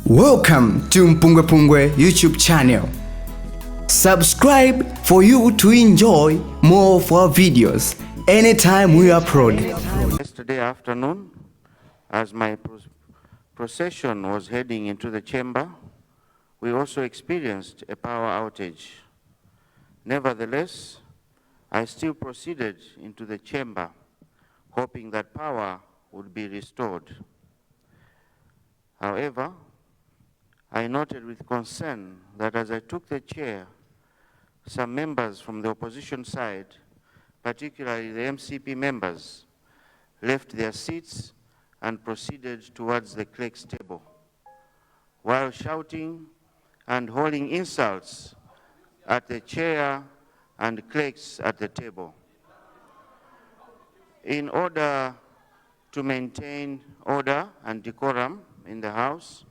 Welcome to MPUNGWE-PUNGWE YouTube channel. Subscribe for you to enjoy more of our videos anytime we upload. Yesterday afternoon, as my procession was heading into the chamber, we also experienced a power outage. Nevertheless, I still proceeded into the chamber, hoping that power would be restored. However, I noted with concern that as I took the chair, some members from the opposition side, particularly the MCP members, left their seats and proceeded towards the clerk's table, while shouting and hurling insults at the chair and clerks at the table. In order to maintain order and decorum in the House,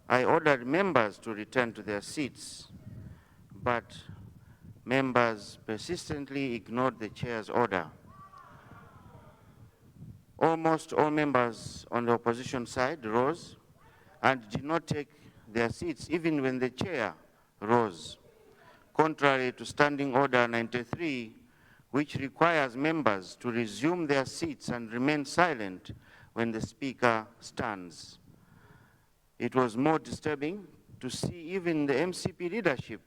I ordered members to return to their seats, but members persistently ignored the chair's order. Almost all members on the opposition side rose and did not take their seats even when the chair rose, contrary to Standing Order 93, which requires members to resume their seats and remain silent when the Speaker stands. It was more disturbing to see even the MCP leadership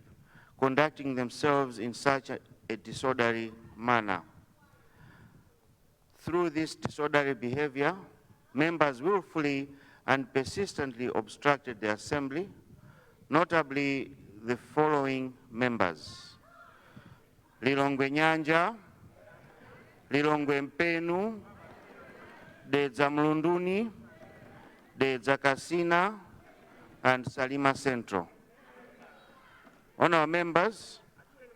conducting themselves in such a disorderly manner. Through this disorderly behavior, members willfully and persistently obstructed the assembly, notably the following members: Lilongwe Nyanja, Lilongwe Mpenu, Dedza Mlunduni, Dedza Kasina, and Salima Central. Honourable members,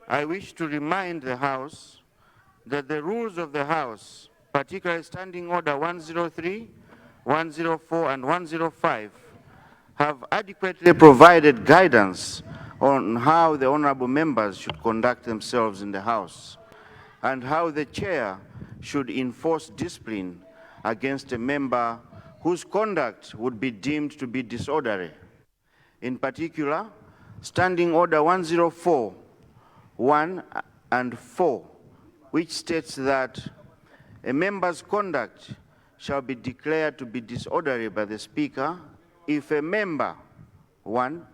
I wish to remind the House that the rules of the House, particularly Standing Order 103, 104, and 105, have adequately provided guidance on how the honourable members should conduct themselves in the House and how the chair should enforce discipline against a member whose conduct would be deemed to be disorderly. In particular, Standing Order 104, 1 and 4, which states that a member's conduct shall be declared to be disorderly by the Speaker if a member, 1,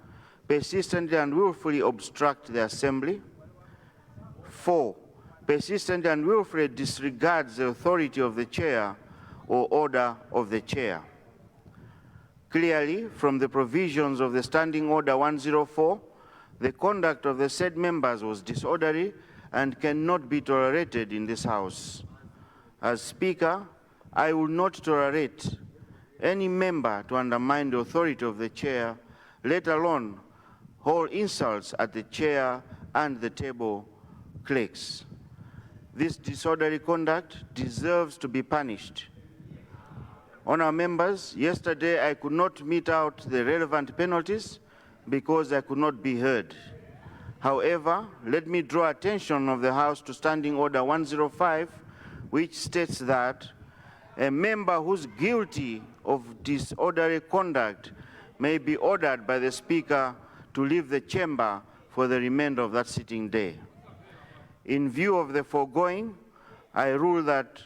persistently and willfully obstruct the assembly, 4, persistently and willfully disregards the authority of the chair or order of the chair. Clearly, from the provisions of the Standing Order 104, the conduct of the said members was disorderly and cannot be tolerated in this House. As Speaker, I will not tolerate any member to undermine the authority of the chair, let alone hurl insults at the chair and the table clerks. This disorderly conduct deserves to be punished. Honourable members, yesterday I could not mete out the relevant penalties because I could not be heard. However, let me draw attention of the House to Standing Order 105, which states that a member who is guilty of disorderly conduct may be ordered by the Speaker to leave the chamber for the remainder of that sitting day. In view of the foregoing, I rule that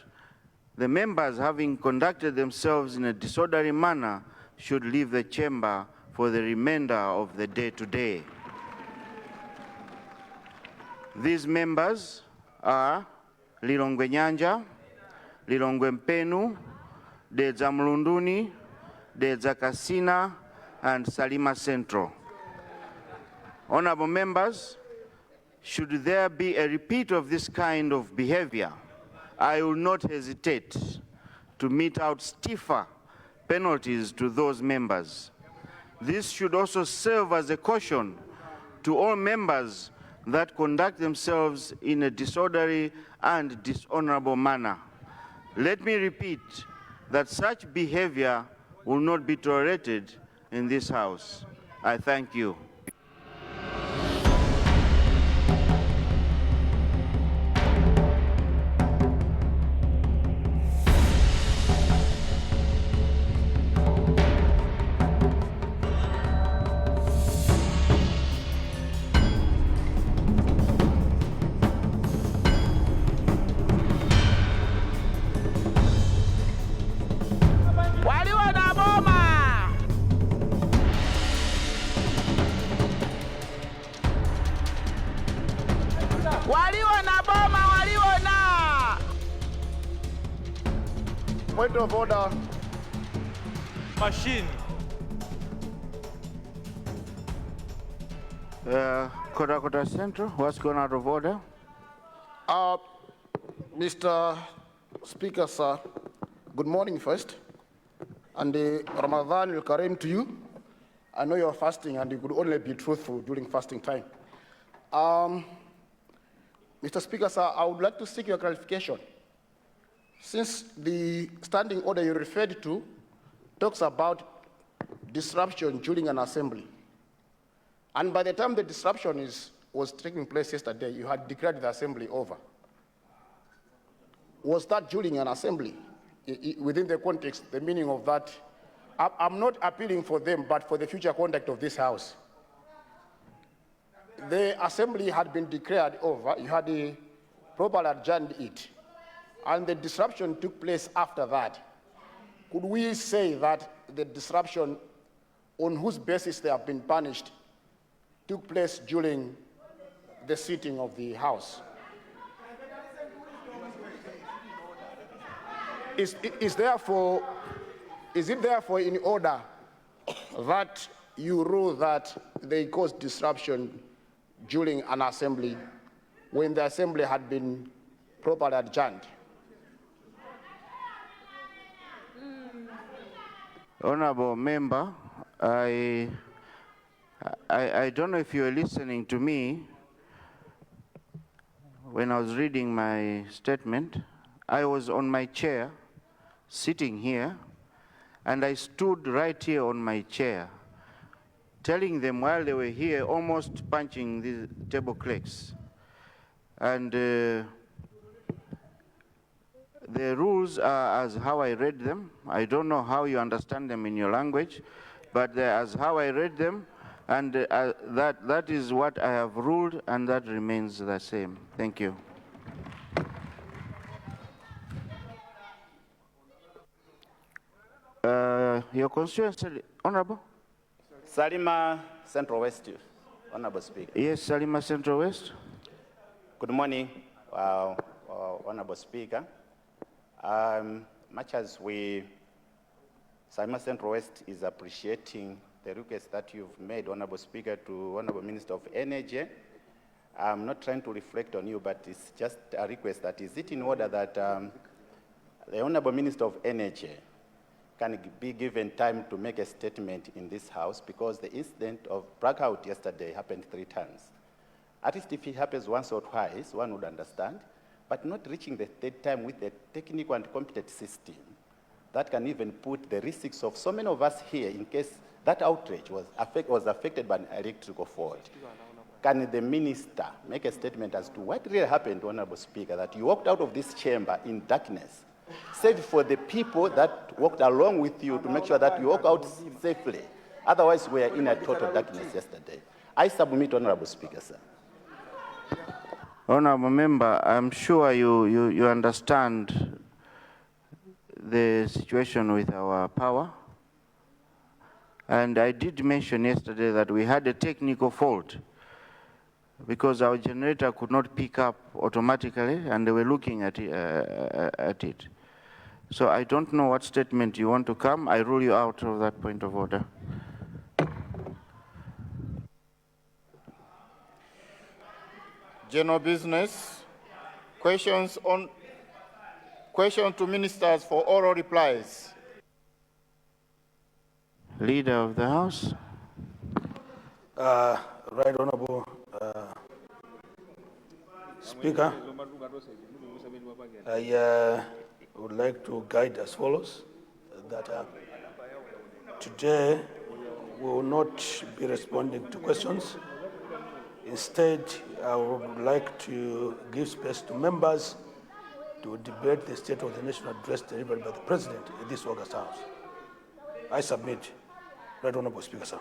the members having conducted themselves in a disorderly manner should leave the chamber for the remainder of the day today. These members are Lilongwe Nyanja, Lilongwe Mpenu, Dedza Mlunduni, Dedza Kasina, and Salima Central. Honourable members, should there be a repeat of this kind of behavior, I will not hesitate to mete out stiffer penalties to those members. This should also serve as a caution to all members that conduct themselves in a disorderly and dishonorable manner. Let me repeat that such behavior will not be tolerated in this House. I thank you. of order. Machine. Kota Central, what's gone out of order? Mr. Speaker, sir, good morning first. And Ramadan al-Karim to you. I know you're fasting and you could only be truthful during fasting time. Mr. Speaker, sir, I would like to seek your clarification. Since the standing order you referred to talks about disruption during an assembly, and by the time the disruption was taking place yesterday, you had declared the assembly over. Was that during an assembly? Within the context, the meaning of that, I'm not appealing for them, but for the future conduct of this House. The assembly had been declared over, you had properly adjourned it, and the disruption took place after that. Could we say that the disruption on whose basis they have been punished took place during the sitting of the House? Is it therefore in order that you rule that they caused disruption during an assembly when the assembly had been properly adjourned? Honorable member, I don't know if you were listening to me when I was reading my statement. I was on my chair, sitting here, and I stood right here on my chair, telling them while they were here, almost punching the table clerks. And the rules are as how I read them. I don't know how you understand them in your language, but they're as how I read them, and that is what I have ruled, and that remains the same. Thank you. Your constituency, Honorable? Salima Central West, Honorable Speaker. Yes, Salima Central West. Good morning, Honorable Speaker. Much as Salima Central West is appreciating the request that you've made, Honorable Speaker, to Honorable Minister of Energy, I'm not trying to reflect on you, but it's just a request that is it in order that the Honorable Minister of Energy can be given time to make a statement in this House, because the incident of blackout yesterday happened 3 times. At least if it happens once or twice, one would understand, but not reaching the 3rd time with a technical and competent system that can even put the risks of so many of us here in case that outrage was affected by an electrical fault. Can the minister make a statement as to what really happened, Honorable Speaker, that you walked out of this chamber in darkness, save for the people that walked along with you to make sure that you walk out safely? Otherwise, we are in a total darkness yesterday. I submit, Honorable Speaker, sir. Honorable member, I'm sure you understand the situation with our power. And I did mention yesterday that we had a technical fault because our generator could not pick up automatically, and they were looking at it. So I don't know what statement you want to come. I rule you out of that point of order. General business. Questions to ministers for oral replies. Leader of the House. Right Honorable Speaker, I would like to guide as follows, that today we will not be responding to questions. Instead, I would like to give space to members to debate the State of the Nation address delivered by the President in this August House. I submit. Right Honorable Speaker, sir.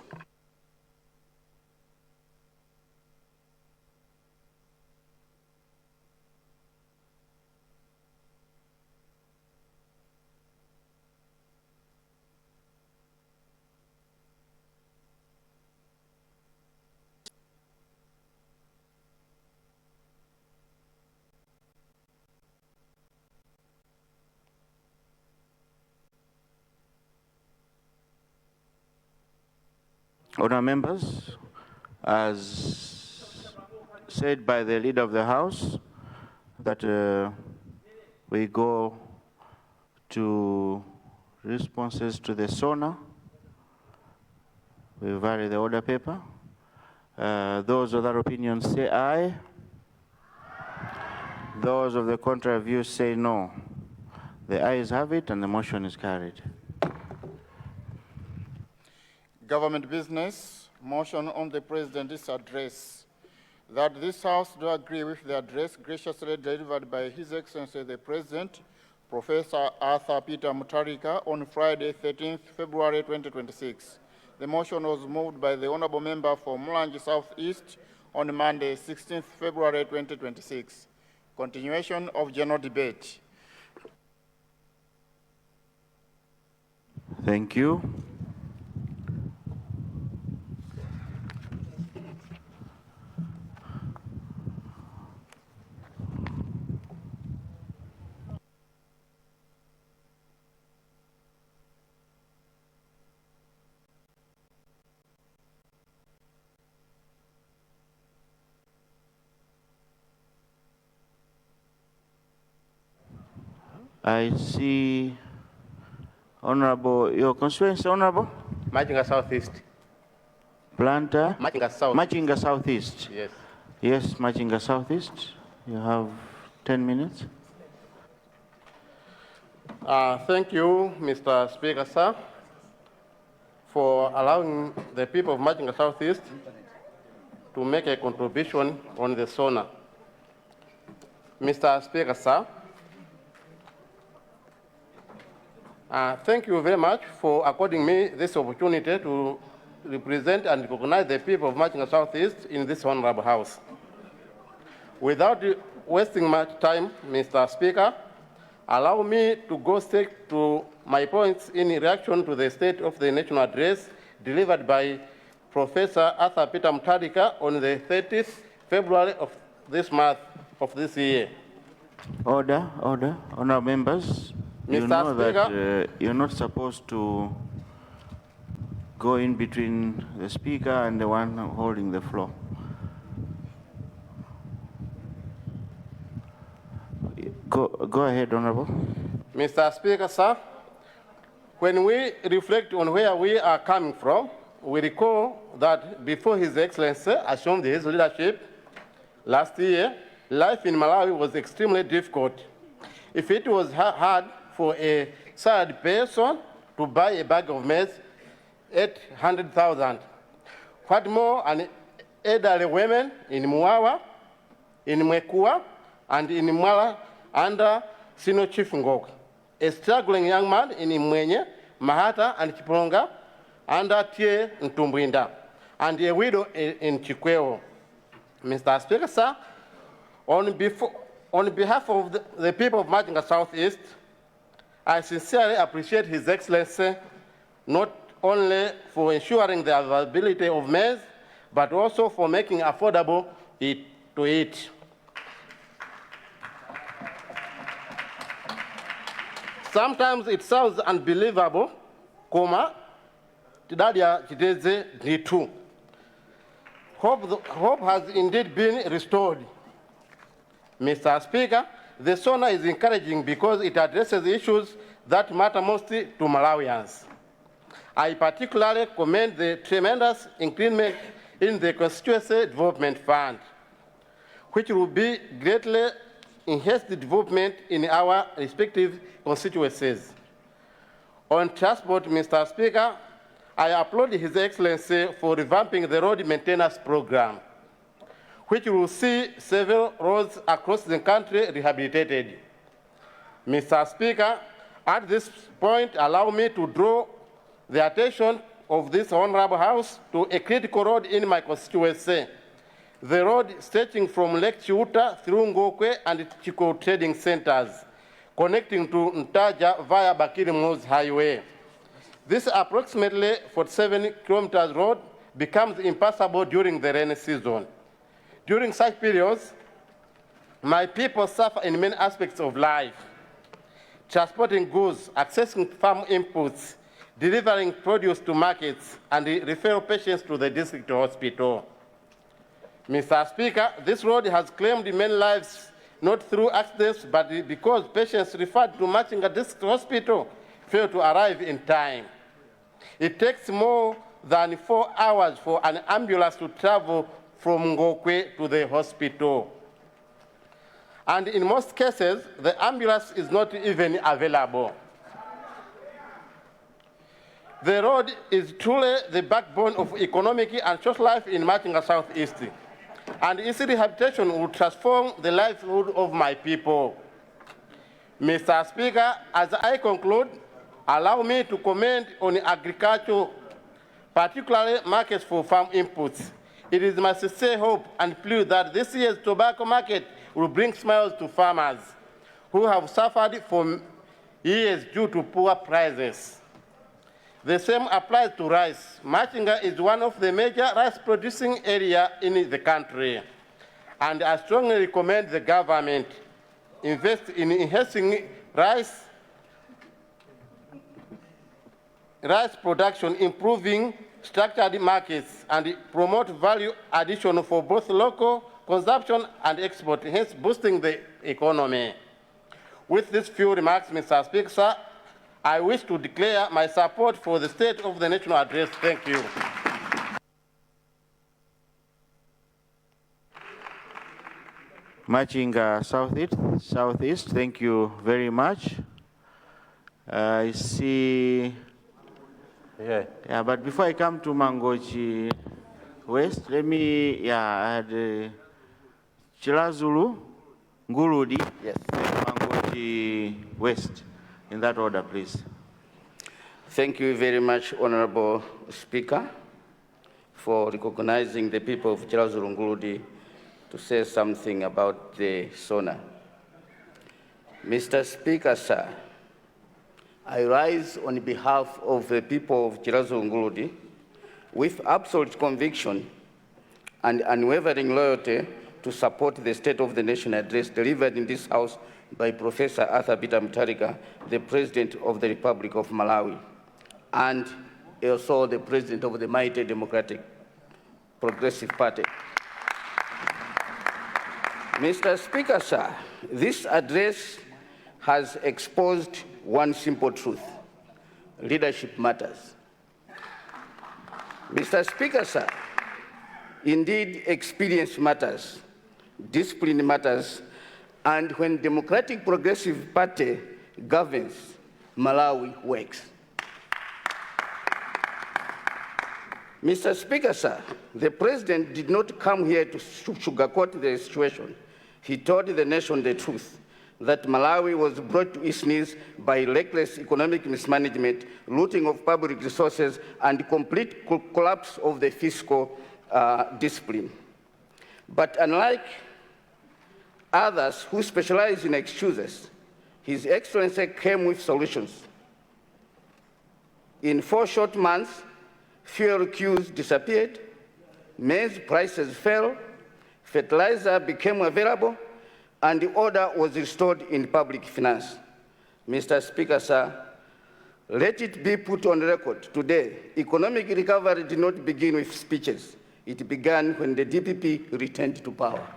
Honourable members, as said by the Leader of the House, that we go to responses to the SONA. We vary the order paper. Those of that opinion say aye. Those of the contrary view say no. The ayes have it and the motion is carried. Government business, motion on the President's address. That this House do agree with the address graciously delivered by His Excellency the President, Professor Arthur Peter Mutharika, on Friday, 13th February 2026. The motion was moved by the Honourable Member for Mulanje South East on Monday, 16th February 2026. Continuation of general debate. Thank you. I see Honorable, your constituency, Honorable? Machinga Southeast. Planter? Machinga South. Machinga Southeast. Yes. Yes, Machinga Southeast. You have 10 minutes. Thank you, Mr. Speaker, sir, for allowing the people of Machinga Southeast to make a contribution on the SONA. Mr. Speaker, sir, thank you very much for according me this opportunity to represent and recognize the people of Machinga Southeast in this honorable house. Without wasting much time, Mr. Speaker, allow me to go straight to my points in reaction to the State of the National Address delivered by Professor Arthur Peter Mutharika on the 30th February of this month of this year. Order, order. Honourable members, you Mr. know Speaker, that you're not supposed to go in between the speaker and the one holding the floor. Go ahead, Honourable. Mr. Speaker, sir, when we reflect on where we are coming from, we recall that before His Excellency assumed his leadership last year, life in Malawi was extremely difficult. If it was hard for a salaried person to buy a bag of maize, 800,000. What more, an elderly women in Muawa, in Mwekua, and in Mwala under Sino Chief Ngok. A struggling young man in Mwenye, Mahata, and Chiponga under Tie Ntumbwinda, and a widow in Chikweo. Mr. Speaker, sir, on behalf of the people of Machinga Southeast, I sincerely appreciate His Excellency not only for ensuring the availability of maize, but also for making affordable to eat. Sometimes it sounds unbelievable, Koma, Tidadia Chideze Nitu. Hope has indeed been restored. Mr. Speaker, the SONA is encouraging because it addresses issues that matter most to Malawians. I particularly commend the tremendous increment in the Constituency Development Fund, which will be greatly enhance the development in our respective constituencies. On transport, Mr. Speaker, I applaud His Excellency for revamping the road maintenance program, which will see several roads across the country rehabilitated. Mr. Speaker, at this point, allow me to draw the attention of this honorable House to a critical road in my constituency, the road stretching from Lake Chiuta through Ngokwe and Chiko trading centers, connecting to Ntaja via Bakiri Mose Highway. This approximately 47 kilometers road becomes impassable during the rainy season. During such periods, my people suffer in many aspects of life: transporting goods, accessing farm inputs, delivering produce to markets, and refer patients to the district hospital. Mr. Speaker, this road has claimed many lives not through accidents, but because patients referred to Machinga District Hospital fail to arrive in time. It takes more than 4 hours for an ambulance to travel from Ngokwe to the hospital. And in most cases, the ambulance is not even available. The road is truly the backbone of economic and social life in Machinga Southeast, and its rehabilitation will transform the livelihood of my people. Mr. Speaker, as I conclude, allow me to comment on agriculture, particularly markets for farm inputs. It is my sincere hope and plea that this year's tobacco market will bring smiles to farmers who have suffered for years due to poor prices. The same applies to rice. Machinga is one of the major rice-producing areas in the country, and I strongly recommend the government invest in enhancing rice production, improving structured markets, and promote value addition for both local consumption and export, hence boosting the economy. With these few remarks, Mr. Speaker, sir, I wish to declare my support for the State of the National Address. Thank you. Machinga Southeast, thank you very much. I see. Yeah, but before I come to Mangochi West, let me add Chilazulu, Nguludi, yes, and Mangochi West. In that order, please. Thank you very much, Honorable Speaker, for recognizing the people of Chilazulu Nguludi to say something about the SONA. Mr. Speaker, sir, I rise on behalf of the people of Chilazulu Nguludi with absolute conviction and unwavering loyalty to support the State of the Nation address delivered in this House by Professor Arthur Peter Mutharika, the President of the Republic of Malawi, and also the President of the Mighty Democratic Progressive Party. Mr. Speaker, sir, this address has exposed one simple truth: leadership matters. Mr. Speaker, sir, indeed experience matters, discipline matters, and when Democratic Progressive Party governs, Malawi works. Mr. Speaker, sir, the President did not come here to sugarcoat the situation. He told the nation the truth, that Malawi was brought to its knees by reckless economic mismanagement, looting of public resources, and complete collapse of the fiscal discipline. But unlike others who specialize in excuses, His Excellency came with solutions. In 4 short months, fuel queues disappeared, maize prices fell, fertilizer became available, and the order was restored in public finance. Mr. Speaker, sir, let it be put on record today, economic recovery did not begin with speeches. It began when the DPP returned to power.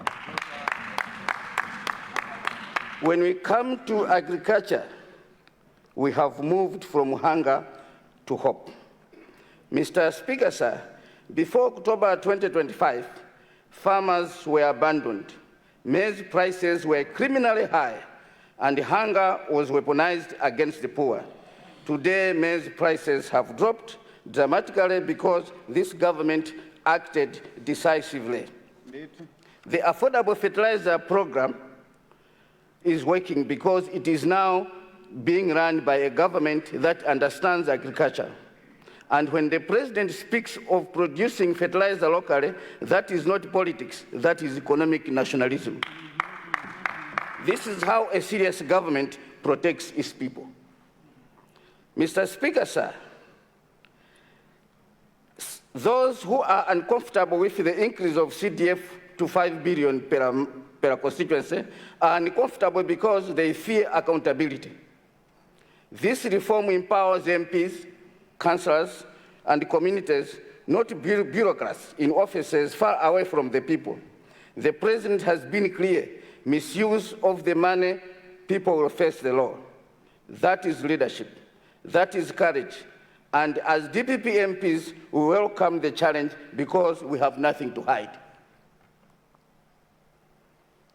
When we come to agriculture, we have moved from hunger to hope. Mr. Speaker, sir, before October 2025, farmers were abandoned, maize prices were criminally high, and hunger was weaponized against the poor. Today, maize prices have dropped dramatically because this government acted decisively. The affordable fertilizer program is working because it is now being run by a government that understands agriculture. And when the President speaks of producing fertilizer locally, that is not politics, that is economic nationalism. This is how a serious government protects its people. Mr. Speaker, sir, those who are uncomfortable with the increase of CDF to 5 billion per constituency are uncomfortable because they fear accountability. This reform empowers MPs councillors, and communities, not bureaucrats in offices far away from the people. The President has been clear: misuse of the money, people will face the law. That is leadership. That is courage. And as DPP MPs, we welcome the challenge because we have nothing to hide.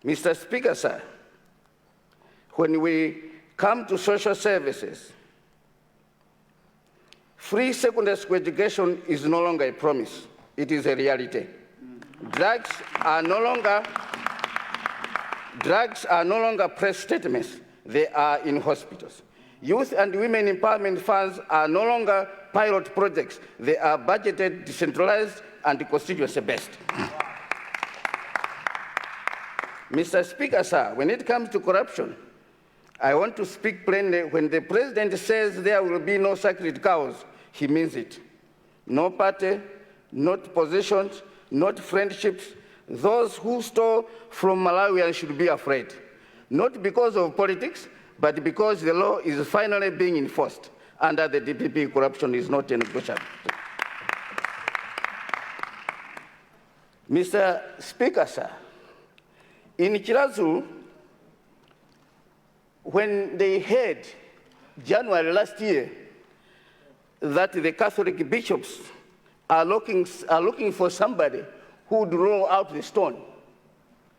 Mr. Speaker, sir, when we come to social services, free secondary school education is no longer a promise, it is a reality. Drugs are no longer press statements, they are in hospitals. Youth and women empowerment funds are no longer pilot projects, they are budgeted, decentralized, and constituency-based. Mr. Speaker, sir, when it comes to corruption, I want to speak plainly. When the President says there will be no sacred cows, he means it. No party, not positions, not friendships. Those who stole from Malawians should be afraid, not because of politics, but because the law is finally being enforced. Under the DPP, corruption is not negotiable. Mr. Speaker, sir, in Chilendo, when they heard January last year that the Catholic bishops are looking for somebody who would roll out the stone,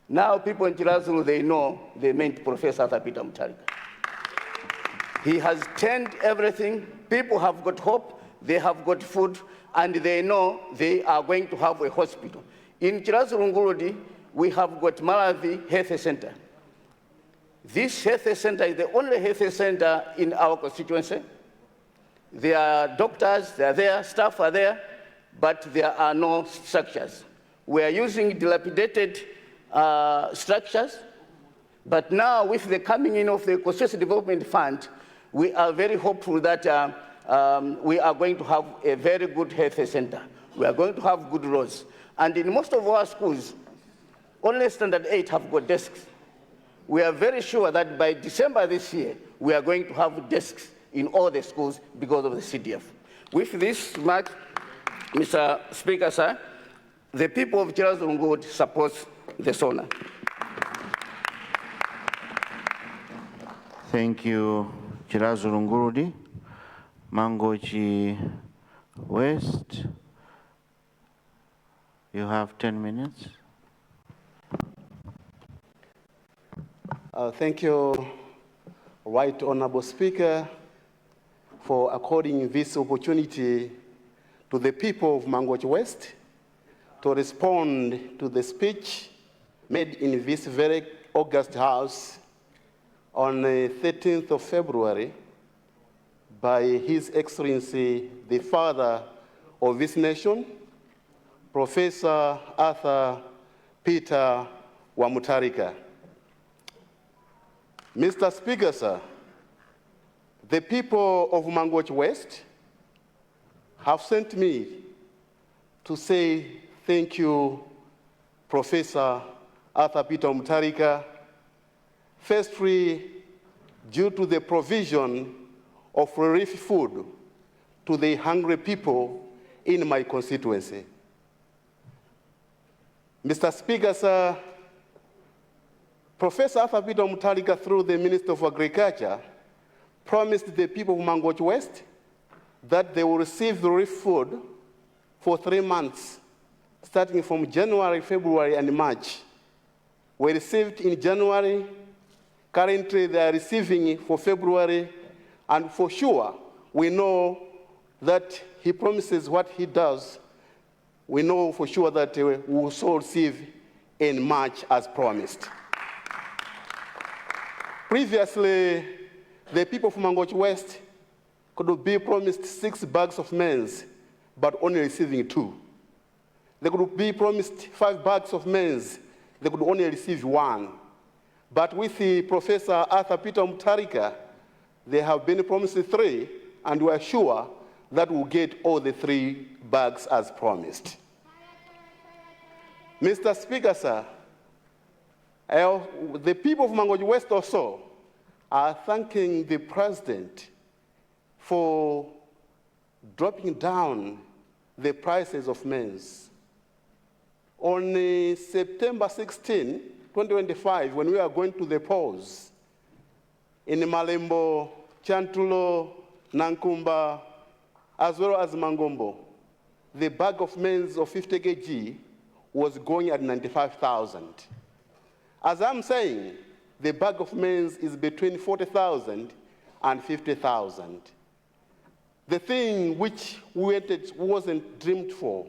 now people in Chilendo, they know they meant Professor Peter Mutharika. He has turned everything. People have got hope, they have got food, and they know they are going to have a hospital. In Chilendo, we have got Malawi Health Center. This health center is the only health center in our constituency. There are doctors, they are there, staff are there, but there are no structures. We are using dilapidated structures, but now with the coming in of the Constituency Development Fund, we are very hopeful that we are going to have a very good health center. We are going to have good roads. And in most of our schools, only Standard 8 have got desks. We are very sure that by December this year, we are going to have desks in all the schools because of the CDF. With this remark, Mr. Speaker, sir, the people of Chilendo support the SONA. Thank you, Chilendo Mangochi West. You have 10 minutes. Thank you, Right Honorable Speaker, for according this opportunity to the people of Mangochi West to respond to the speech made in this very august house on the 13th of February by His Excellency, the father of this nation, Professor Arthur Peter Mutharika. Mr. Speaker, sir, the people of Mangochi West have sent me to say thank you, Professor Arthur Peter Mutharika, firstly, due to the provision of relief food to the hungry people in my constituency. Mr. Speaker, sir, Professor Arthur Peter Mutharika, through the Minister of Agriculture, promised the people of Mangochi West that they will receive the relief food for 3 months, starting from January, February, and March. We received in January. Currently, they are receiving for February, and for sure, we know that he promises what he does. We know for sure that we will also receive in March as promised. Previously, the people of Mangochi West could be promised 6 bags of maize, but only receiving 2. They could be promised 5 bags of maize, they could only receive 1. But with the Professor Arthur Peter Mutharika, they have been promised 3, and we are sure that we'll get all the 3 bags as promised. Mr. Speaker, sir, the people of Mangochi West also are thanking the President for dropping down the prices of maize. On September 16, 2025, when we are going to the polls in Malembo, Chantulo, Nankumba, as well as Mangombo, the bag of maize of 50 kg was going at 95,000. As I'm saying, the bag of maize is between 40,000 and 50,000. The thing which we waited wasn't dreamed for.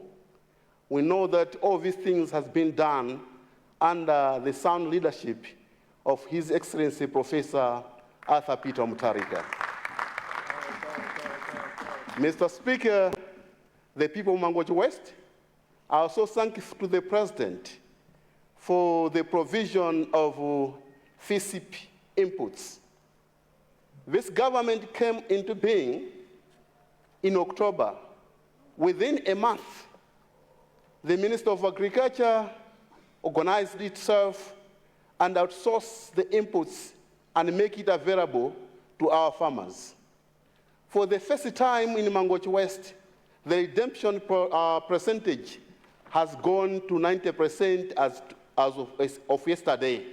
We know that all these things has been done under the sound leadership of His Excellency Professor Arthur Peter Mutharika. Mr. Speaker, the people of Mangwachi West are also thankful to the President for the provision of FISIP inputs. This government came into being in October. Within a month, the Minister of Agriculture organized itself and outsourced the inputs and make it available to our farmers. For the first time in Mangwachi West, the redemption percentage has gone to 90% as of yesterday.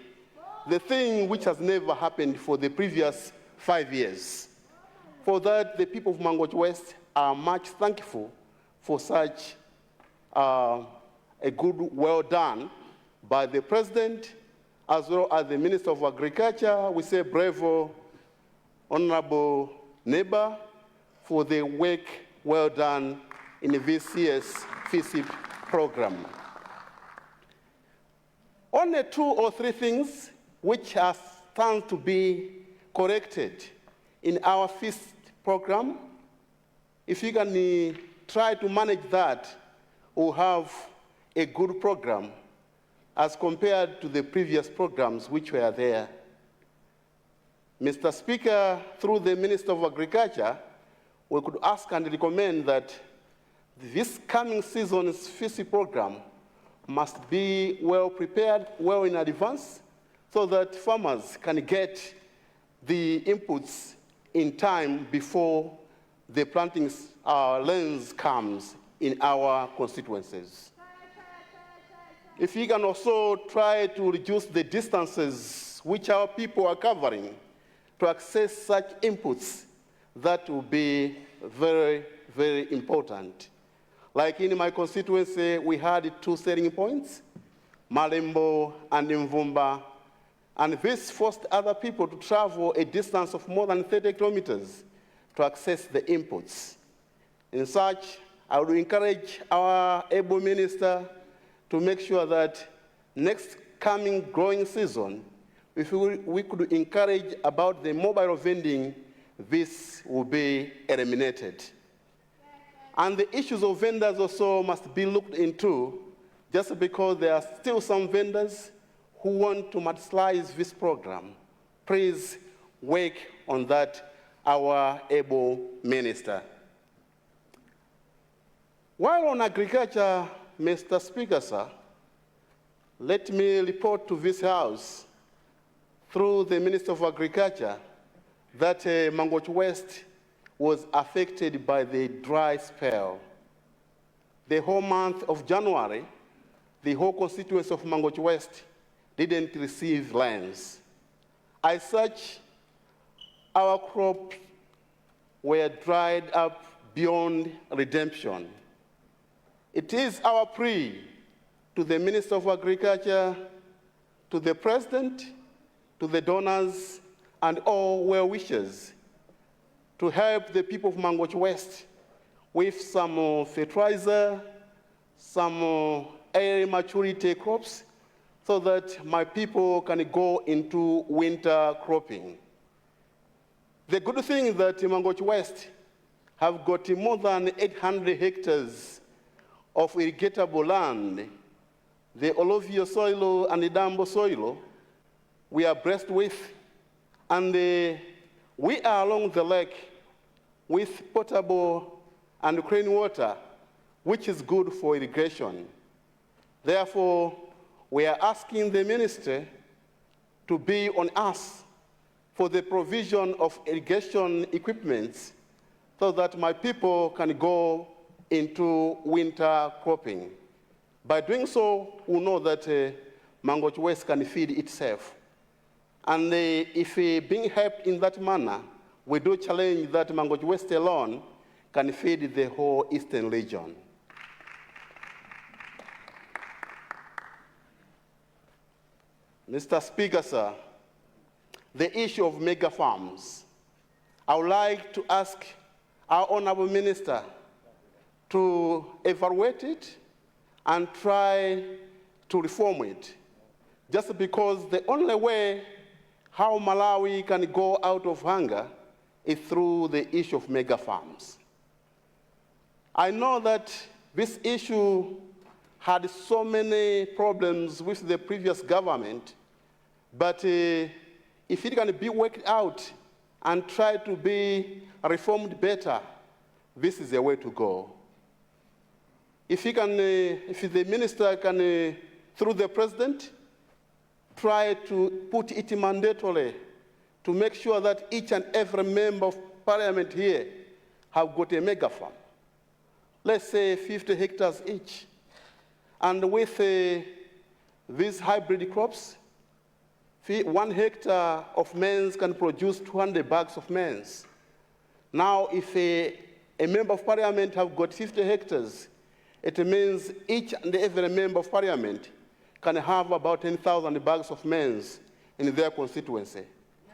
The thing which has never happened for the previous 5 years. For that, the people of Mangwachi West are much thankful for such a good, well done by the President, as well as the Minister of Agriculture. We say bravo, honorable neighbor, for the work well done in this year's FISIP program. Only 2 or 3 things which are stand to be corrected in our FISIP program. If you can try to manage that, we'll have a good program as compared to the previous programs which were there. Mr. Speaker, through the Minister of Agriculture, we could ask and recommend that this coming season's FISIP program must be well prepared, well in advance, so that farmers can get the inputs in time before the planting lens comes in our constituencies. If we can also try to reduce the distances which our people are covering to access such inputs, that will be very, very important. Like in my constituency, we had 2 selling points, Malembo and Mvumba, and this forced other people to travel a distance of more than 30 kilometers to access the inputs. In such, I would encourage our able minister to make sure that next coming growing season, if we could encourage about the mobile vending, this will be eliminated. And the issues of vendors also must be looked into, just because there are still some vendors who want to marginalize this program. Please work on that, our able minister. While on agriculture, Mr. Speaker, sir, let me report to this House, through the Minister of Agriculture, that Mangwachi West was affected by the dry spell. The whole month of January, the whole constituency of Mangwachi West didn't receive rains. As such, our crops were dried up beyond redemption. It is our plea to the Minister of Agriculture, to the President, to the donors, and all well-wishers to help the people of Mangwachi West with some fertilizer, some early maturity crops, so that my people can go into winter cropping. The good thing is that Mangwachi West have got more than 800 hectares of irrigatable land. The alluvial soil and the dambo soil we are blessed with, and we are along the lake with potable and clean water, which is good for irrigation. Therefore, we are asking the minister to be on us for the provision of irrigation equipment so that my people can go into winter cropping. By doing so, we know that Mangochi West can feed itself. And if being helped in that manner, we do challenge that Mangochi West alone can feed the whole eastern region. Mr. Speaker, sir, the issue of mega farms, I would like to ask our Honorable Minister to evaluate it and try to reform it. Just because the only way how Malawi can go out of hunger is through the issue of mega farms. I know that this issue had so many problems with the previous government, but if it can be worked out and try to be reformed better, this is the way to go. If the minister can, through the president, try to put it mandatorily to make sure that each and every member of parliament here have got a mega farm. Let's say 50 hectares each. And with these hybrid crops, 1 hectare of maize can produce 200 bags of maize. Now, if a member of parliament have got 50 hectares, it means each and every member of parliament can have about 10,000 bags of maize in their constituency,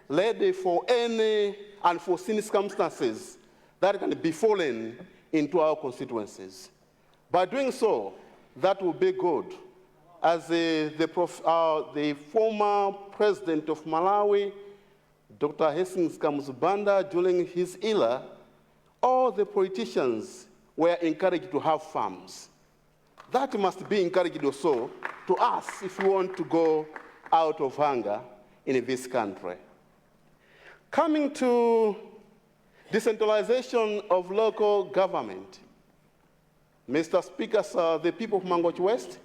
ready for any unforeseen circumstances that can be fallen into our constituencies. By doing so, that will be good. As the former president of Malawi, Dr. Hastings Kamuzubanda, during his era, all the politicians were encouraged to have farms. That must be encouraged also to us if we want to go out of hunger in this country. Coming to decentralization of local government, Mr. Speaker, sir, the people of Mangochi West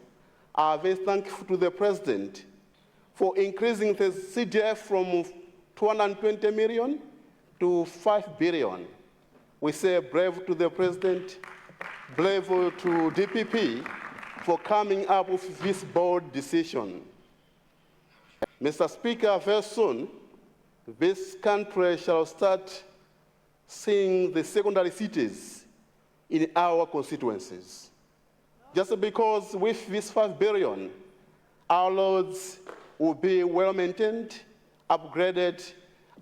are very thankful to the President for increasing the CDF from 220 million to 5 billion. We say brave to the President, brave to DPP for coming up with this bold decision. Mr. Speaker, very soon, this country shall start seeing the secondary cities in our constituencies. Just because with this 5 billion, our roads will be well maintained, upgraded,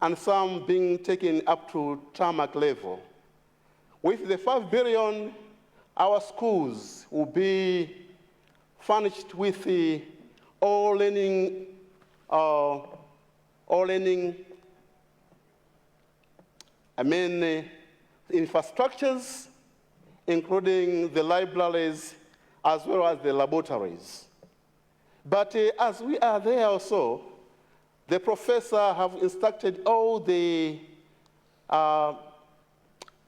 and some being taken up to tarmac level. With the 5 billion, our schools will be furnished with the all learning infrastructures, including the libraries as well as the laboratories. But as we are there also, the professor have instructed all the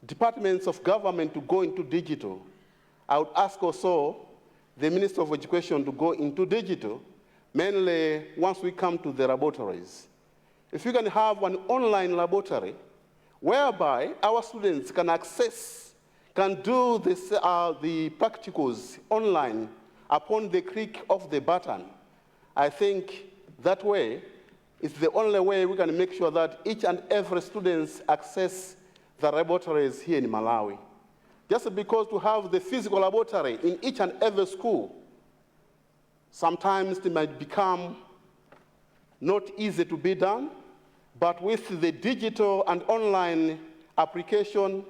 departments of government to go into digital. I would ask also the Minister of Education to go into digital, mainly once we come to the laboratories. If you can have an online laboratory whereby our students can do this, the practicals online upon the click of the button, I think that way is the only way we can make sure that each and every student access the laboratories here in Malawi. Just because to have the physical laboratory in each and every school, sometimes it might become not easy to be done, but with the digital and online application,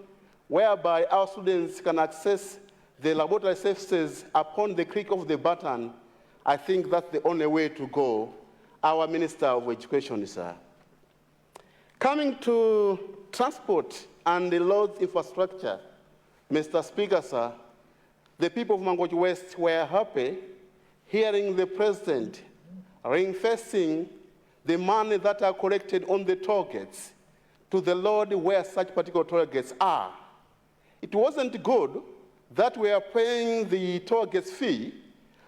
whereby our students can access the laboratory services upon the click of the button, I think that's the only way to go. Our Minister of Education, sir. Coming to transport and the road infrastructure, Mr. Speaker, sir, the people of Mangochi West were happy hearing the President reinvesting the money that are collected on the toll gates to the road where such particular toll gates are. It wasn't good that we are paying the toll gates fee,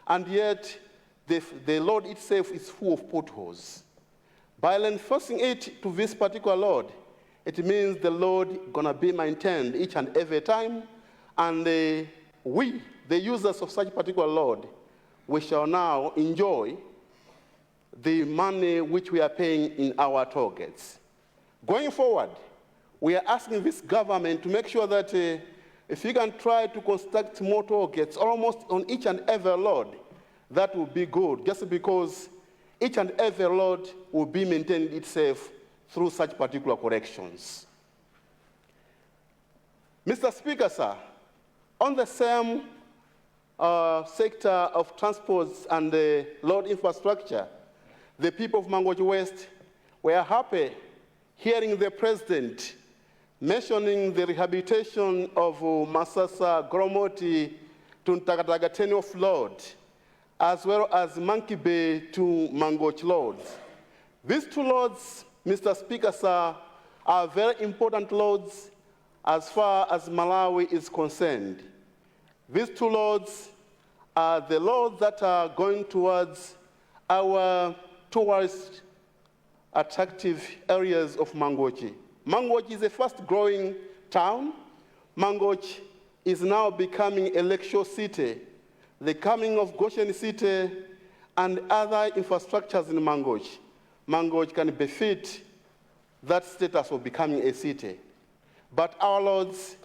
and yet the road itself is full of potholes. By enforcing it to this particular road, It means the load gonna be maintained each and every time, and we, the users of such particular load, we shall now enjoy the money which we are paying in our toll gates. Going forward, we are asking this government to make sure that if you can try to construct more toll gates almost on each and every load, that would be good, just because each and every load will be maintaining itself through such particular corrections. Mr. Speaker, sir, on the same sector of transports and road infrastructure, the people of Mangochi West were happy hearing the President mentioning the rehabilitation of Masasa, Gromoti to Ntagatagateni of Lord, as well as Monkey Bay to Mangochi Lords. These two lords, Mr. Speaker, sir, are very important lords as far as Malawi is concerned. These two lords are the lords that are going towards our tourist attractive areas of Mangochi. Mangochi is a fast-growing town. Mangochi is now becoming a lakeshore city. The coming of Goshen City and other infrastructures in Mangochi, Mangochi can befit that status of becoming a city. But our lords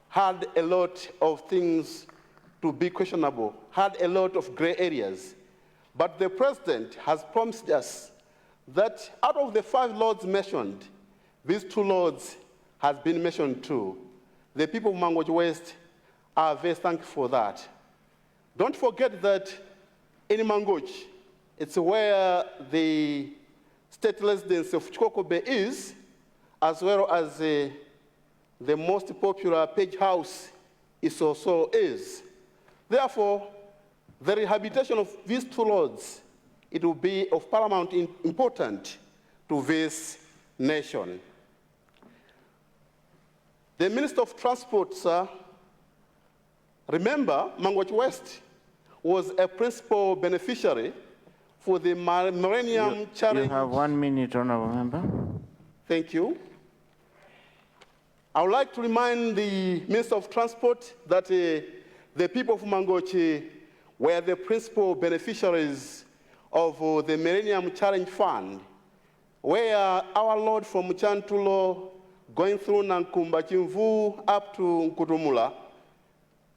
had a lot of things to be questionable, had a lot of gray areas. But the President has promised us that out of the 5 lords mentioned, these 2 lords has been mentioned too. The people of Mangochi West are very thankful for that. Don't forget that in Mangochi, it's where the state residence of Chikoko Bay is, as well as the most popular Page House is also is. Therefore, the rehabilitation of these 2 lords, it will be of paramount importance to this nation. The Minister of Transport, sir, remember Mangochi West was a principal beneficiary for the Millennium Challenge. You have 1 minute, Honorable Member. Thank you. I would like to remind the Minister of Transport that the people of Mangochi were the principal beneficiaries of the Millennium Challenge Fund, where our Lord from Chantulo, going through Nankumba, Chimvu, up to Nkutumula,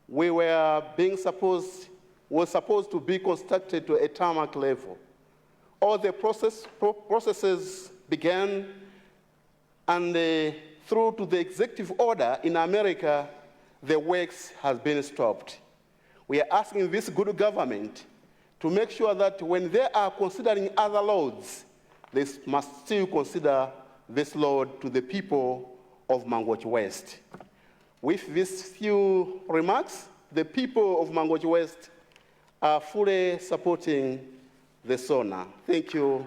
we were supposed to be constructed to a tarmac level. All the processes began, and through to the executive order in America, the works has been stopped. We are asking this good government to make sure that when they are considering other loads, they must still consider this load to the people of Mangochi West. With these few remarks, the people of Mangochi West are fully supporting the SONA. Thank you,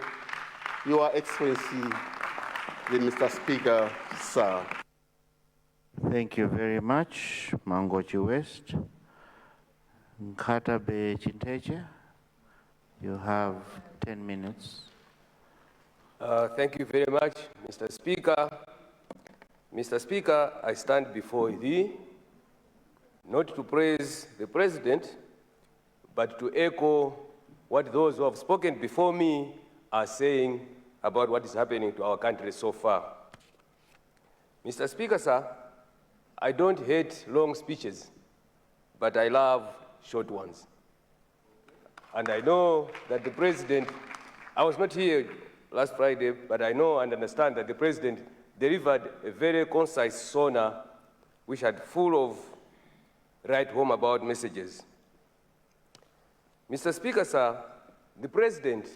Your Excellency, the Mr. Speaker, sir. Thank you very much, Mangochi West. Nkatabe Chinteche, you have 10 minutes. Thank you very much, Mr. Speaker. Mr. Speaker, I stand before thee not to praise the President, but to echo what those who have spoken before me are saying about what is happening to our country so far. Mr. Speaker, sir, I don't hate long speeches, but I love short ones. And I know that the President, I was not here last Friday, but I know and understand that the President delivered a very concise SONA which had full of right home about messages. Mr. Speaker, sir, the President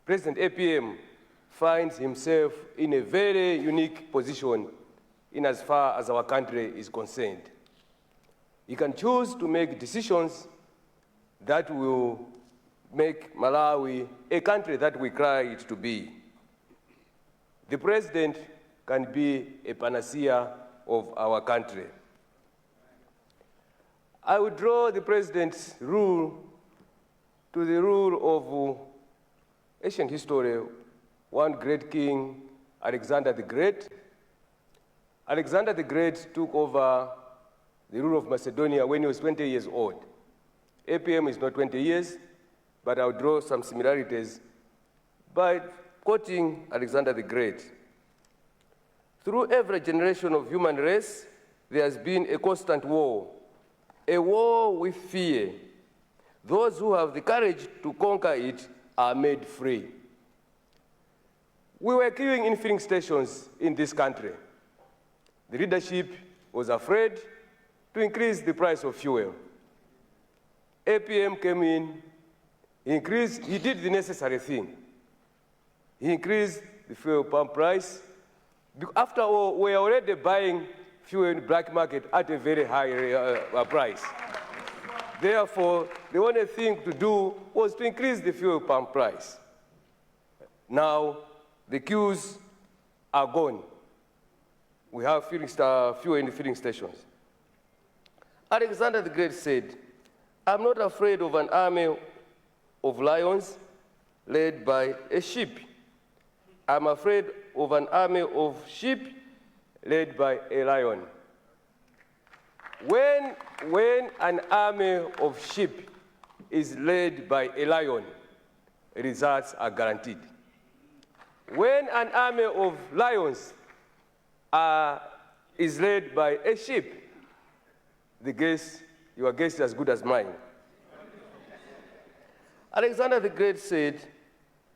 APM finds himself in a very unique position in as far as our country is concerned. He can choose to make decisions that will make Malawi a country that we cry it to be. The President can be a panacea of our country. I would draw the President's rule to the rule of ancient history. One great king, Alexander the Great, Alexander the Great took over the rule of Macedonia when he was 20 years old. APM is not 20 years, but I'll draw some similarities by quoting Alexander the Great. Through every generation of human race, there has been a constant war, a war with fear. Those who have the courage to conquer it are made free. We were queuing in filling stations in this country. The leadership was afraid to increase the price of fuel. APM came in, he did the necessary thing. He increased the fuel pump price. After all, we are already buying fuel in the black market at a very high price. Therefore, the only thing to do was to increase the fuel pump price. Now, the queues are gone. We have fuel in the filling stations. Alexander the Great said, "I'm not afraid of an army of lions led by a sheep. I'm afraid of an army of sheep led by a lion." When an army of sheep is led by a lion, results are guaranteed. When an army of lions is led by a sheep, your guess is as good as mine. Alexander the Great said,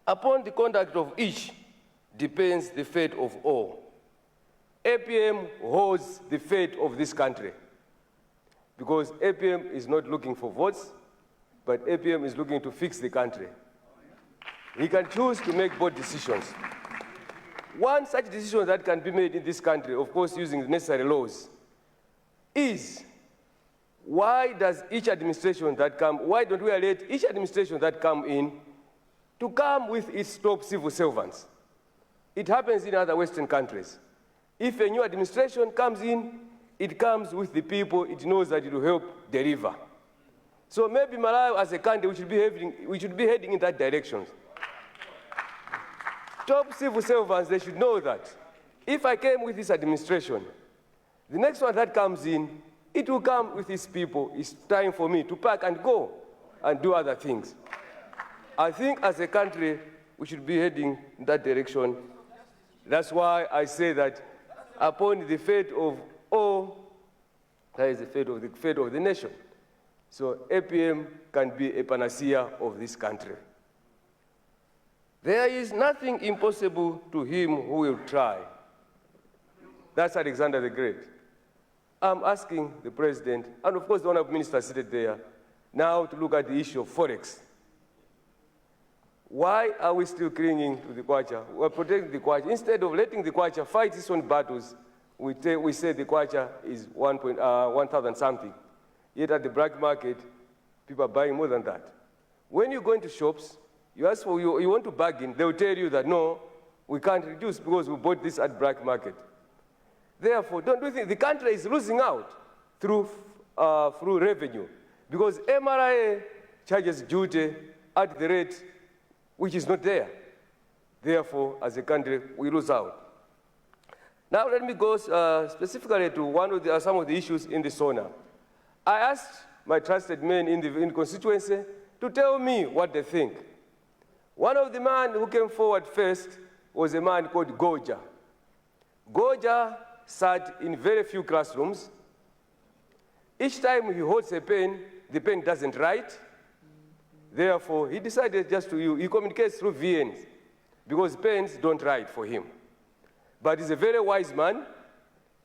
"Upon the conduct of each depends the fate of all." APM holds the fate of this country because APM is not looking for votes, but APM is looking to fix the country. He can choose to make both decisions. One such decision that can be made in this country, of course using the necessary laws, is why don't we elect each administration that comes in to come with its top civil servants? It happens in other Western countries. If a new administration comes in, it comes with the people it knows that it will help deliver. So maybe Malawi as a country, we should be heading in that direction. Top civil servants, they should know that if I came with this administration, the next one that comes in, it will come with its people. It's time for me to pack and go and do other things. I think as a country, we should be heading in that direction. That's why I say that upon the fate of all, that is the fate of the nation. So APM can be a panacea of this country. There is nothing impossible to him who will try. That's Alexander the Great. I'm asking the President, and of course the Honorable Minister seated there, now to look at the issue of Forex. Why are we still clinging to the Kwacha? We're protecting the Kwacha. Instead of letting the Kwacha fight its own battles, we say the Kwacha is 1,000 something. Yet at the black market, people are buying more than that. When you go into shops, you ask for, you want to bargain, they will tell you that no, we can't reduce because we bought this at black market. Therefore, don't you think the country is losing out through revenue? Because MRA charges duty at the rate which is not there. Therefore, as a country, we lose out. Now let me go specifically to some of the issues in the SONA. I asked my trusted men in the constituency to tell me what they think. One of the men who came forward first was a man called Goja. Goja sat in very few classrooms. Each time he holds a pen, the pen doesn't write. Therefore, he decided he communicates through VNs because pens don't write for him. But he's a very wise man.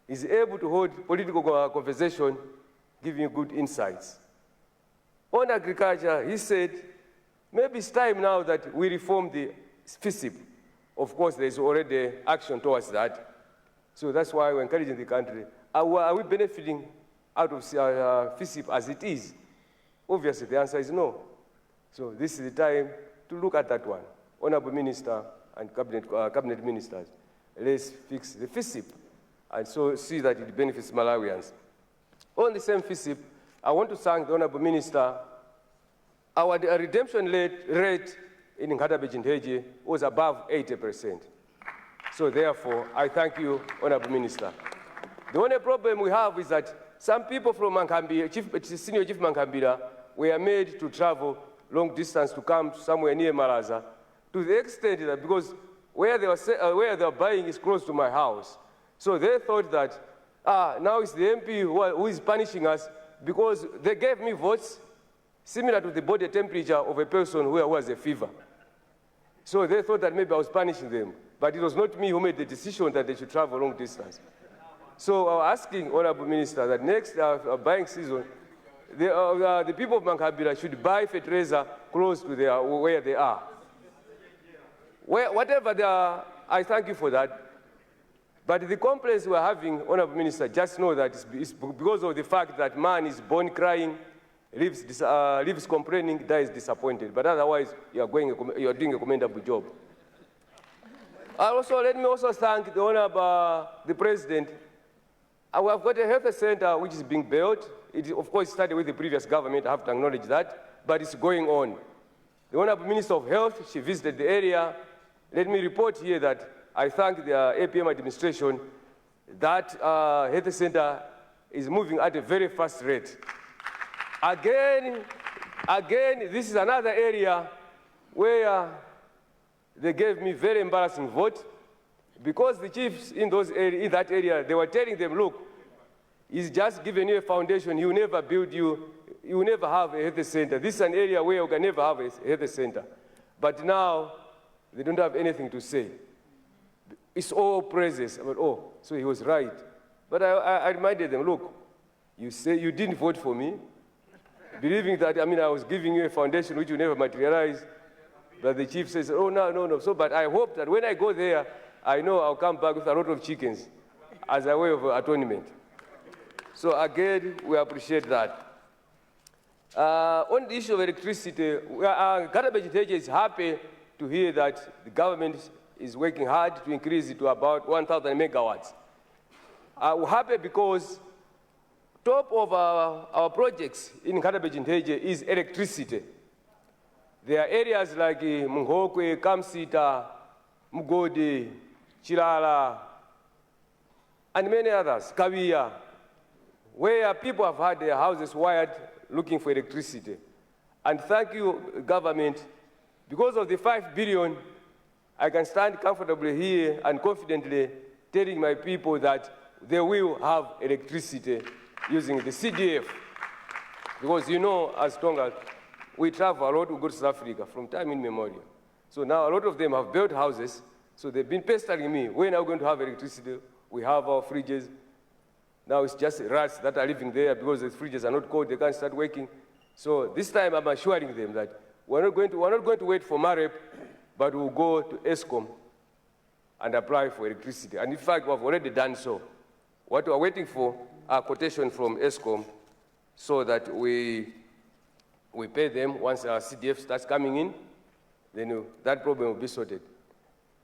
He's able to hold political conversation, giving good insights. On agriculture, he said, maybe it's time now that we reform the FISIP. Of course, there's already action towards that. So that's why we're encouraging the country. Are we benefiting out of FISIP as it is? Obviously, the answer is no. So this is the time to look at that one. Honorable Minister and cabinet ministers, let's fix the FISIP and so see that it benefits Malawians. On the same FISIP, I want to thank the Honorable Minister. Our redemption rate in Nkatabe-Chintheje was above 80%. So therefore, I thank you, Honorable Minister. The only problem we have is that some people from Mankambira, Senior Chief Mankambira, were made to travel long distance to come somewhere near Malaza, to the extent that because where they were buying is close to my house. So they thought that, now it's the MP who is punishing us because they gave me votes similar to the body temperature of a person who has a fever. So they thought that maybe I was punishing them, but it was not me who made the decision that they should travel long distance. So I was asking Honorable Minister that next buying season, the people of Mankambira should buy fertilizer close to where they are. Whatever they are, I thank you for that. But the complaints we're having, Honorable Minister, just know that it's because of the fact that man is born crying, lives complaining, dies disappointed. But otherwise, you are doing a commendable job. Let me also thank the Honorable the President. We have got a health center which is being built. It, of course, started with the previous government, I have to acknowledge that, but it's going on. The Honorable Minister of Health, she visited the area. Let me report here that I thank the APM administration that health center is moving at a very fast rate. Again, this is another area where they gave me very embarrassing vote because the chiefs in that area, they were telling them, look, he's just given you a foundation, he will never build you, you will never have a health center. This is an area where you can never have a health center. But now, they don't have anything to say. It's all praises. But, so he was right. But I reminded them, look, you say you didn't vote for me, believing that, I was giving you a foundation which you never materialize. But the chief says, no. So, but I hope that when I go there, I know I'll come back with a lot of chickens as a way of atonement. So again, we appreciate that. On the issue of electricity, Karabeji is happy to hear that the government is working hard to increase it to about 1,000 megawatts. We're happy because top of our projects in Karabeji is electricity. There are areas like Mungokwe, Kamsita, Mugodi, Chilala, and many others, Kawiya, where people have had their houses wired looking for electricity. And thank you, government. Because of the 5 billion, I can stand comfortably here and confidently telling my people that they will have electricity using the CDF. Because you know, as Tonga, we travel a lot to go to South Africa from time immemorial. So now a lot of them have built houses, so they've been pestering me. When are we going to have electricity? We have our fridges. Now it's just rats that are living there because the fridges are not cold, they can't start working. So this time I'm assuring them that we're not going to wait for MAREP, but we'll go to ESCOM and apply for electricity. And in fact, we've already done so. What we're waiting for are quotation from ESCOM so that we pay them once our CDF starts coming in, then that problem will be sorted.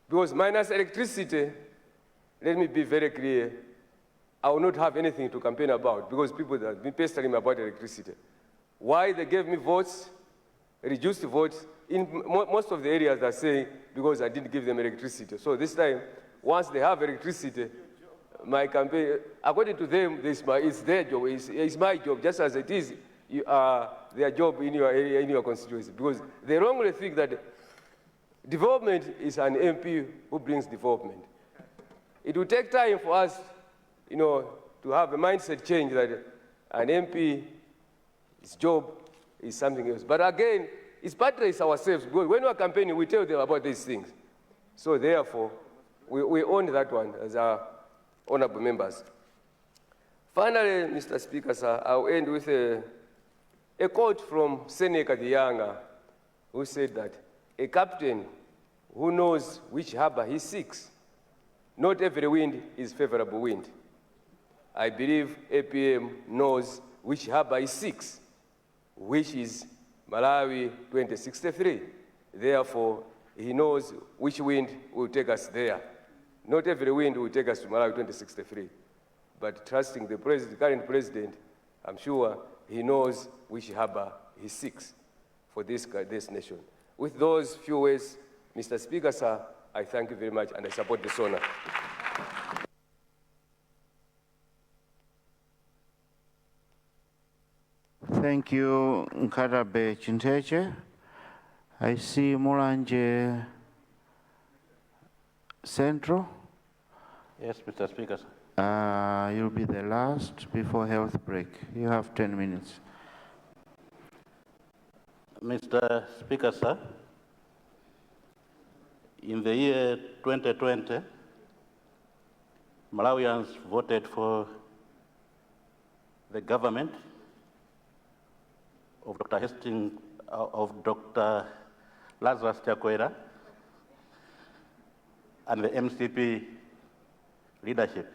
Because minus electricity, let me be very clear, I will not have anything to campaign about because people that have been pestering me about electricity. Why they gave me votes, reduced votes, in most of the areas are saying because I didn't give them electricity. So this time, once they have electricity, my campaign, according to them, it's their job, it's my job, just as it is their job in your area, in your constituency. Because they wrongly think that development is an MP who brings development. It will take time for us, to have a mindset change that an MP's job is something else. But again, it's partly ourselves, because when we're campaigning, we tell them about these things. So therefore, we own that one as our honorable members. Finally, Mr. Speaker, sir, I'll end with a quote from Seneca the Younger, who said that a captain who knows which harbor he seeks, not every wind is favorable wind. I believe APM knows which harbor he seeks, which is Malawi 2063. Therefore, he knows which wind will take us there. Not every wind will take us to Malawi 2063. But trusting the current president, I'm sure he knows which harbor he seeks for this nation. With those few words, Mr. Speaker, sir, I thank you very much and I support this honor. Thank you, Nkarabe Chinteche. I see Mulanje Central. Yes, Mr. Speaker. You'll be the last before health break. You have 10 minutes. Mr. Speaker, sir, in the year 2020, Malawians voted for the government of Dr. Hastings, of Dr. Lazarus Chakwera and the MCP leadership.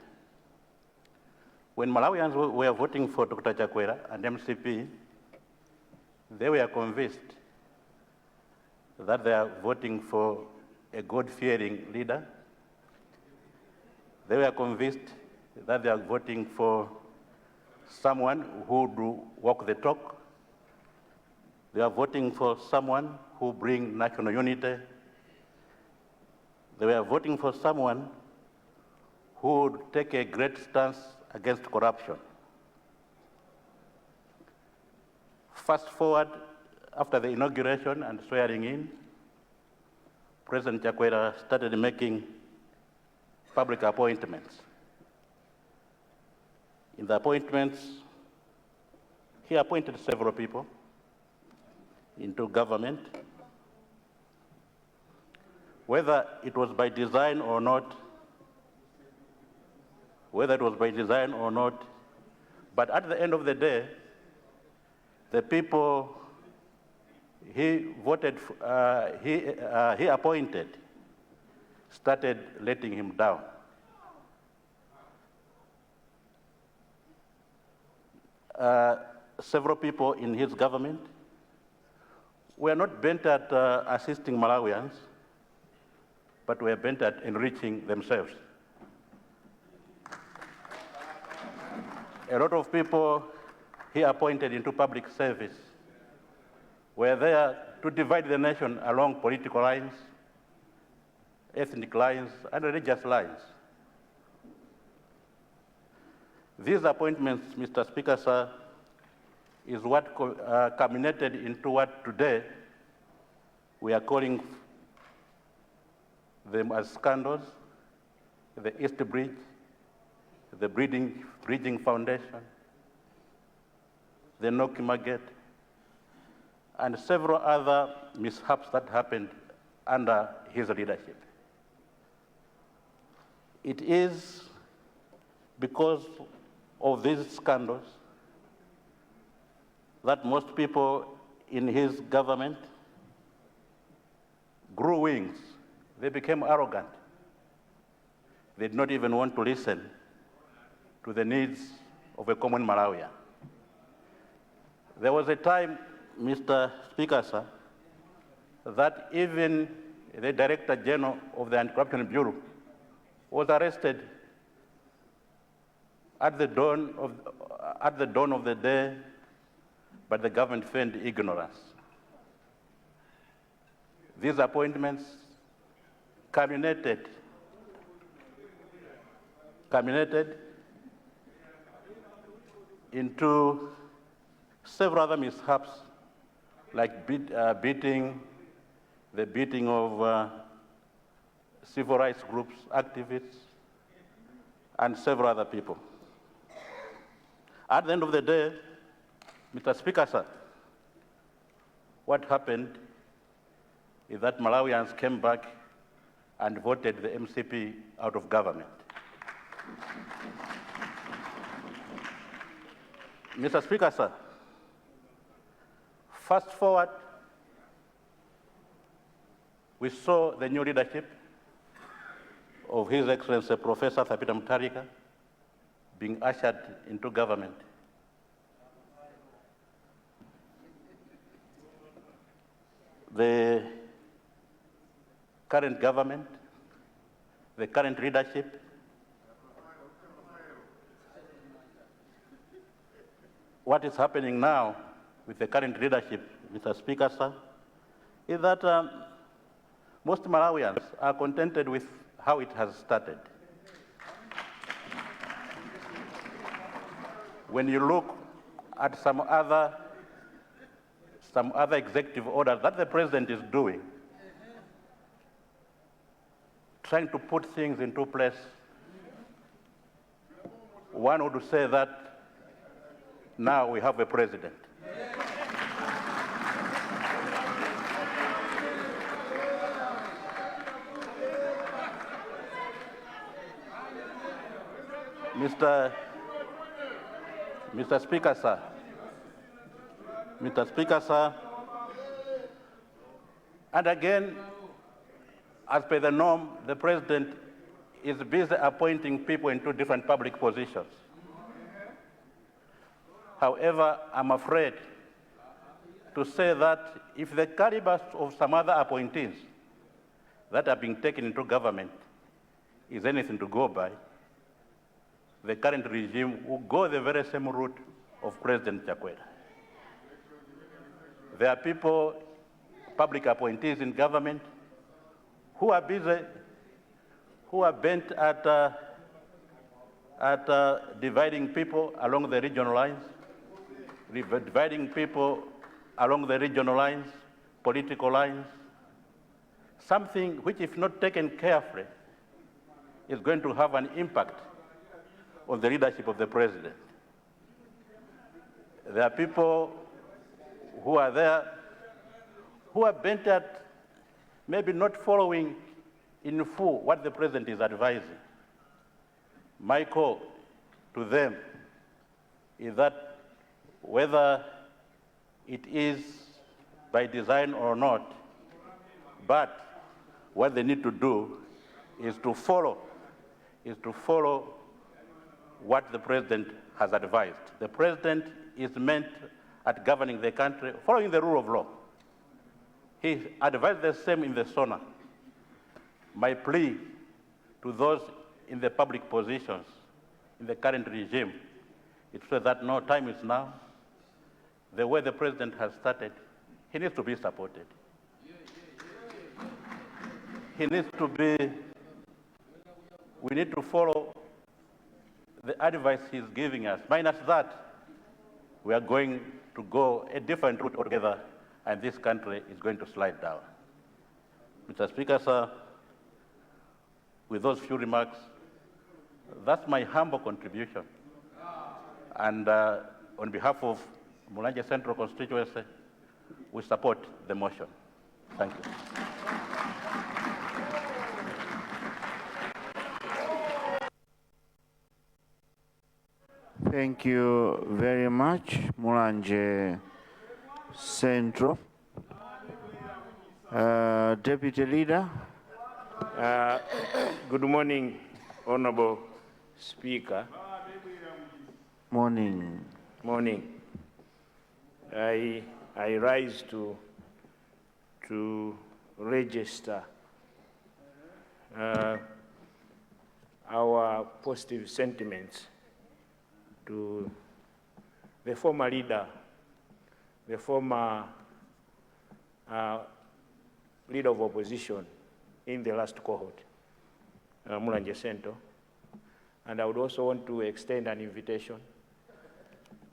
When Malawians were voting for Dr. Chakwera and MCP, they were convinced that they are voting for a God-fearing leader. They were convinced that they are voting for someone who would walk the talk. They are voting for someone who brings national unity. They were voting for someone who would take a great stance against corruption. Fast forward, after the inauguration and swearing in, President Chakwera started making public appointments. In the appointments, he appointed several people into government. Whether it was by design or not, but at the end of the day, the people he appointed started letting him down. Several people in his government were not bent at assisting Malawians, but were bent at enriching themselves. A lot of people he appointed into public service were there to divide the nation along political lines, ethnic lines, and religious lines. These appointments, Mr. Speaker, sir, is what culminated into what today we are calling them as scandals: the East Bridge, the Bridging Foundation, the Nokima Gate, and several other mishaps that happened under his leadership. It is because of these scandals that most people in his government grew wings. They became arrogant. They did not even want to listen to the needs of a common Malawian. There was a time, Mr. Speaker, sir, that even the Director General of the Anti-Corruption Bureau was arrested at the dawn of the day, but the government feigned ignorance. These appointments culminated into several other mishaps, like the beating of civil rights groups, activists, and several other people. At the end of the day, Mr. Speaker, sir, what happened is that Malawians came back and voted the MCP out of government. Mr. Speaker, sir, fast forward, we saw the new leadership of His Excellency Professor Thabita Mutharika being ushered into government. The current government, the current leadership, what is happening now with the current leadership, Mr. Speaker, sir, is that most Malawians are contented with how it has started. When you look at some other some other executive orders that the president is doing, trying to put things into place, one would say that now we have a president. Mr. Speaker, sir. Mr. Speaker, sir. And again, as per the norm, the president is busy appointing people into different public positions. However, I'm afraid to say that if the caliber of some other appointees that are being taken into government is anything to go by, the current regime will go the very same route of President Chakwera. There are people, public appointees in government, who are busy, who are bent at dividing people along the regional lines, dividing people along the regional lines, political lines, something which, if not taken carefully, is going to have an impact on the leadership of the president. There are people who are there who are bent at maybe not following in full what the president is advising. My call to them is that whether it is by design or not, but what they need to do is to follow what the president has advised. The president is meant at governing the country, following the rule of law. He advised the same in the SONA. My plea to those in the public positions in the current regime is to say that no, time is now. The way the president has started, he needs to be supported. He needs to be, we need to follow the advice he's giving us. Minus that, we are going to go a different route altogether, and this country is going to slide down. Mr. Speaker, sir, with those few remarks, that's my humble contribution. And on behalf of Mulanje Central Constituency, we support the motion. Thank you. Thank you very much, Mulanje Central. Deputy Leader. Good morning, Honorable Speaker. Morning. Morning. I rise to register our positive sentiments to the former leader, the former leader of opposition in the last cohort, Mulanje Central. And I would also want to extend an invitation.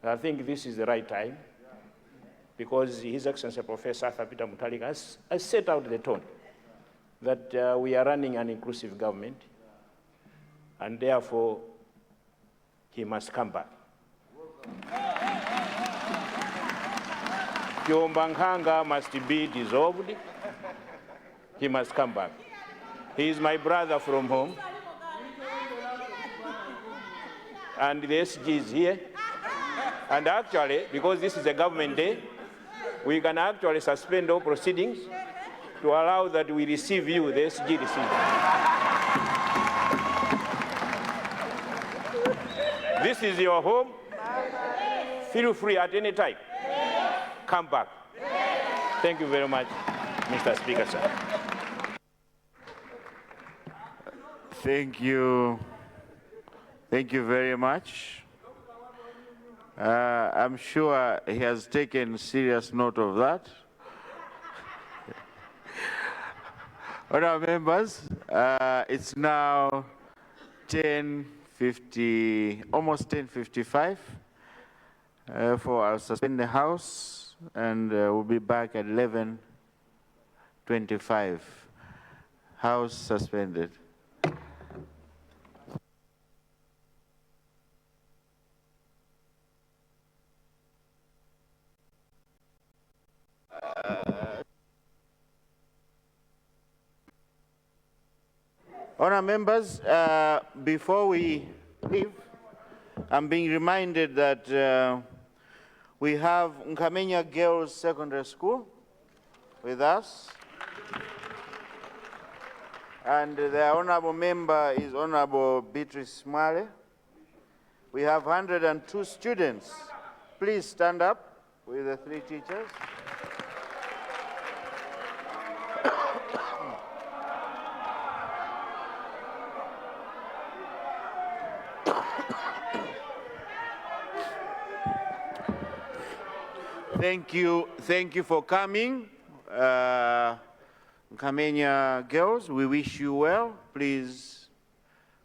I think this is the right time because His Excellency Professor Arthur Peter Mutharika has set out the tone that we are running an inclusive government and therefore he must come back. Kyombankhanga must be dissolved. He must come back. He is my brother from home. And the SG is here. And actually, because this is a government day, we can actually suspend all proceedings to allow that we receive you, the SG receive. This is your home. Feel free at any time. Come back. Thank you very much, Mr. Speaker, sir. Thank you. Thank you very much. I'm sure he has taken serious note of that. Honourable members, it's now 10:50, almost 10:55. Therefore, I'll suspend the House and we'll be back at 11:25. House suspended. Honour members, before we leave, I'm being reminded that we have Nkamenya Girls Secondary School with us. And the honourable member is Honourable Beatrice Smale. We have 102 students. Please stand up with the 3 teachers. Thank you for coming. Nkamenya girls, we wish you well. Please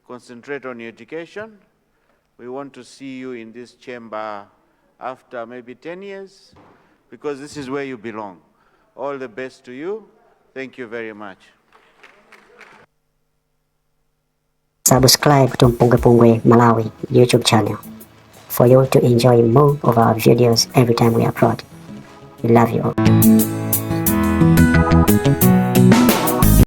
concentrate on your education. We want to see you in this chamber after maybe 10 years, because this is where you belong. All the best to you. Thank you very much. Subscribe to MPUNGWE-PUNGWE Malawi YouTube channel for you to enjoy more of our videos every time we upload. We love you all.